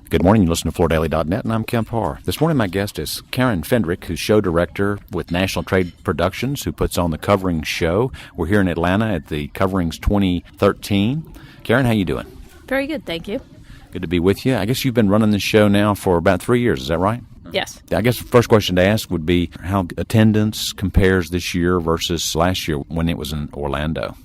Good morning. You listen to FloorDaily.net, and I'm Kemp Harr. This morning, my guest is Karin Fendrich, who's show director with National Trade Productions, who puts on the Coverings show. We're here in Atlanta at the Coverings 2013. Karin, how you doing? Very good, thank you. Good to be with you. I guess you've been running this show now for about 3 years. Is that right? Yes. I guess the first question to ask would be how attendance compares this year versus last year when it was in Orlando.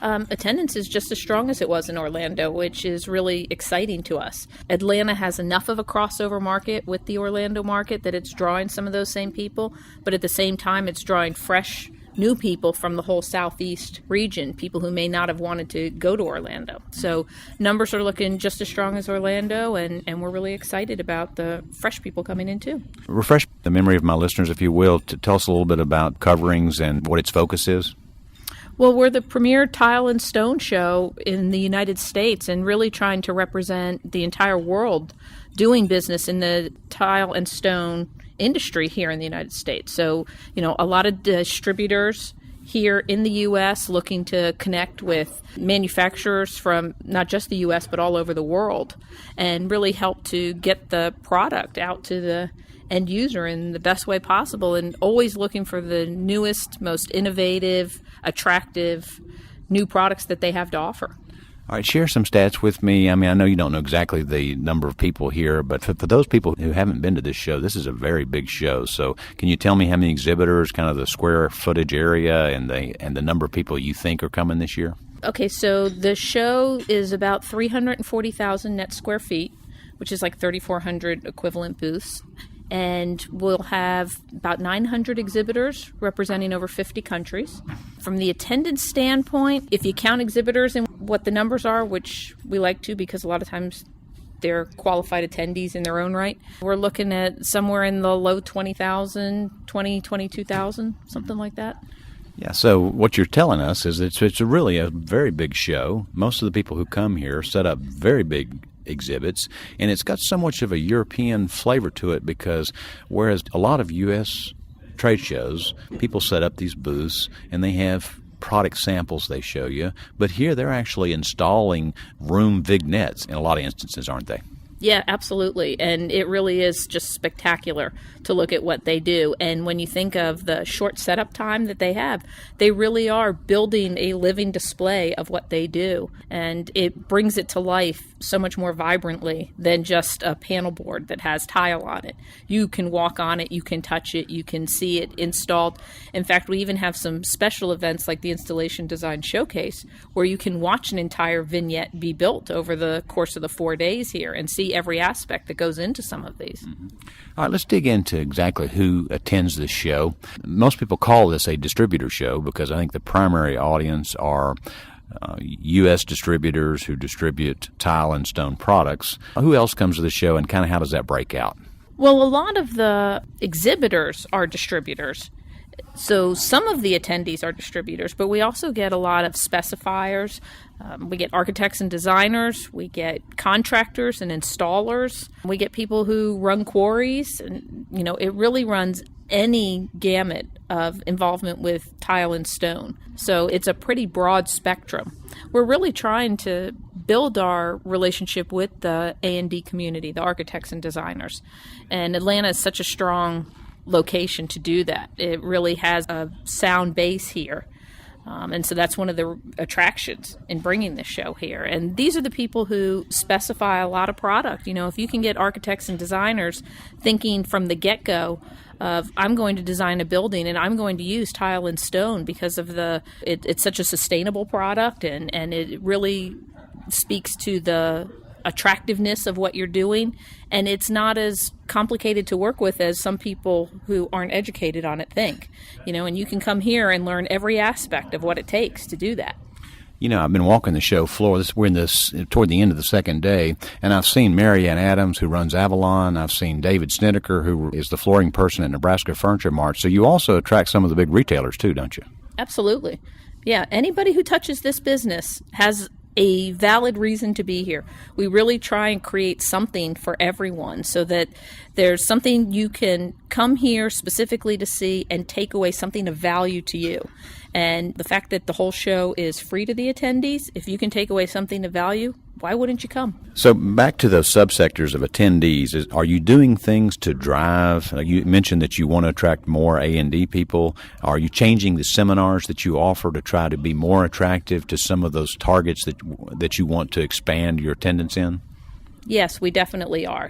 Attendance is just as strong as it was in Orlando, which is really exciting to us. Atlanta has enough of a crossover market with the Orlando market that it's drawing some of those same people, but at the same time it's drawing fresh new people from the whole southeast region, people who may not have wanted to go to Orlando. So numbers are looking just as strong as Orlando, and we're really excited about the fresh people coming in too. Refresh the memory of my listeners, if you will, to tell us a little bit about Coverings and what its focus is. Well, we're the premier tile and stone show in the United States and really trying to represent the entire world doing business in the tile and stone industry here in the United States. So, a lot of distributors here in the U.S. looking to connect with manufacturers from not just the U.S. but all over the world and really help to get the product out to the end user in the best way possible, and always looking for the newest, most innovative, attractive new products that they have to offer. All right, share some stats with me. I mean, I know you don't know exactly the number of people here, but for those people who haven't been to this show, this is a very big show. So can you tell me how many exhibitors, kind of the square footage area, and the number of people you think are coming this year? Okay, so the show is about 340,000 net square feet, which is like 3,400 equivalent booths. And we'll have about 900 exhibitors representing over 50 countries. From the attendance standpoint, if you count exhibitors and what the numbers are, which we like to because a lot of times they're qualified attendees in their own right, we're looking at somewhere in the low 20,000, 22,000, something like that. Yeah, so what you're telling us is it's really a very big show. Most of the people who come here set up very big exhibits, and it's got so much of a European flavor to it because whereas a lot of U.S. trade shows, people set up these booths and they have product samples they show you, but here they're actually installing room vignettes in a lot of instances, aren't they? Yeah, absolutely. And it really is just spectacular to look at what they do. And when you think of the short setup time that they have, they really are building a living display of what they do. And it brings it to life so much more vibrantly than just a panel board that has tile on it. You can walk on it, you can touch it, you can see it installed. In fact, we even have some special events like the Installation Design Showcase where you can watch an entire vignette be built over the course of the 4 days here and see every aspect that goes into some of these. Mm-hmm. All right, let's dig into exactly who attends this show. Most people call this a distributor show because I think the primary audience are U.S. distributors who distribute tile and stone products. Who else comes to the show, and kind of how does that break out? Well, a lot of the exhibitors are distributors. So some of the attendees are distributors, but we also get a lot of specifiers. We get architects and designers. We get contractors and installers. We get people who run quarries. And, it really runs any gamut of involvement with tile and stone. So it's a pretty broad spectrum. We're really trying to build our relationship with the A&D community, the architects and designers. And Atlanta is such a strong location to do that. It really has a sound base here. And so that's one of the attractions in bringing this show here. And these are the people who specify a lot of product. If you can get architects and designers thinking from the get-go of, I'm going to design a building and I'm going to use tile and stone because of it's such a sustainable product and it really speaks to the attractiveness of what you're doing, and it's not as complicated to work with as some people who aren't educated on it think. And you can come here and learn every aspect of what it takes to do that. I've been walking the show floor. We're toward the end of the second day, and I've seen Mary Ann Adams, who runs Avalon. I've seen David Snedeker, who is the flooring person at Nebraska Furniture Mart. So you also attract some of the big retailers too, don't you? Absolutely. Yeah, anybody who touches this business has a valid reason to be here. We really try and create something for everyone so that there's something you can come here specifically to see and take away something of value to you. And the fact that the whole show is free to the attendees, if you can take away something of value, why wouldn't you come? So back to those subsectors of attendees, are you doing things to drive? You mentioned that you want to attract more A&D people. Are you changing the seminars that you offer to try to be more attractive to some of those targets that you want to expand your attendance in? Yes, we definitely are.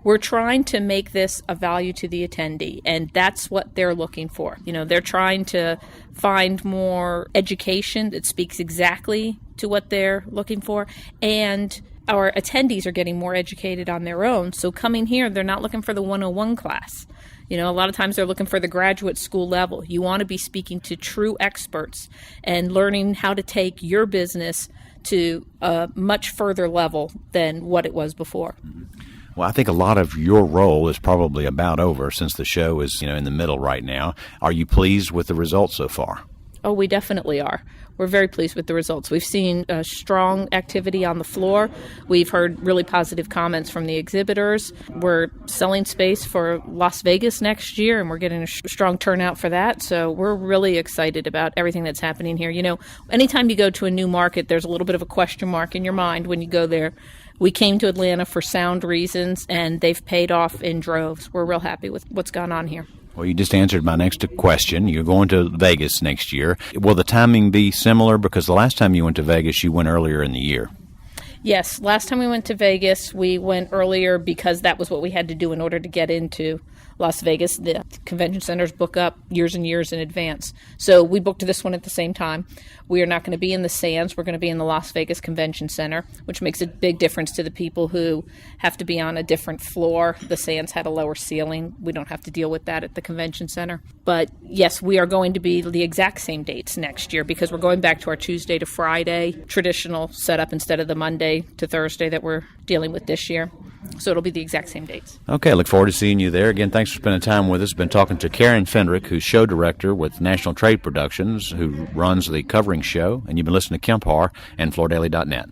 We're trying to make this a value to the attendee, and that's what they're looking for. They're trying to find more education that speaks exactly to what they're looking for, and our attendees are getting more educated on their own. So coming here, they're not looking for the 101 class. A lot of times they're looking for the graduate school level. You want to be speaking to true experts and learning how to take your business to a much further level than what it was before. Well, I think a lot of your role is probably about over since the show is, in the middle right now. Are you pleased with the results so far? Oh, we definitely are. We're very pleased with the results. We've seen strong activity on the floor. We've heard really positive comments from the exhibitors. We're selling space for Las Vegas next year, and we're getting a strong turnout for that. So we're really excited about everything that's happening here. Anytime you go to a new market, there's a little bit of a question mark in your mind when you go there. We came to Atlanta for sound reasons, and they've paid off in droves. We're real happy with what's gone on here. Well, you just answered my next question. You're going to Vegas next year. Will the timing be similar? Because the last time you went to Vegas, you went earlier in the year. Yes, last time we went to Vegas, we went earlier because that was what we had to do in order to get into Las Vegas. The convention centers book up years and years in advance. So we booked this one at the same time. We are not going to be in the Sands. We're going to be in the Las Vegas Convention Center, which makes a big difference to the people who have to be on a different floor. The Sands had a lower ceiling. We don't have to deal with that at the convention center. But yes, we are going to be the exact same dates next year because we're going back to our Tuesday to Friday traditional setup instead of the Monday to Thursday that we're dealing with this year. So it'll be the exact same dates. Okay, look forward to seeing you there. Again, thanks for spending time with us. Been talking to Karin Fendrich, who's show director with National Trade Productions, who runs the Coverings show. And you've been listening to Kemp Harr and FloorDaily.net.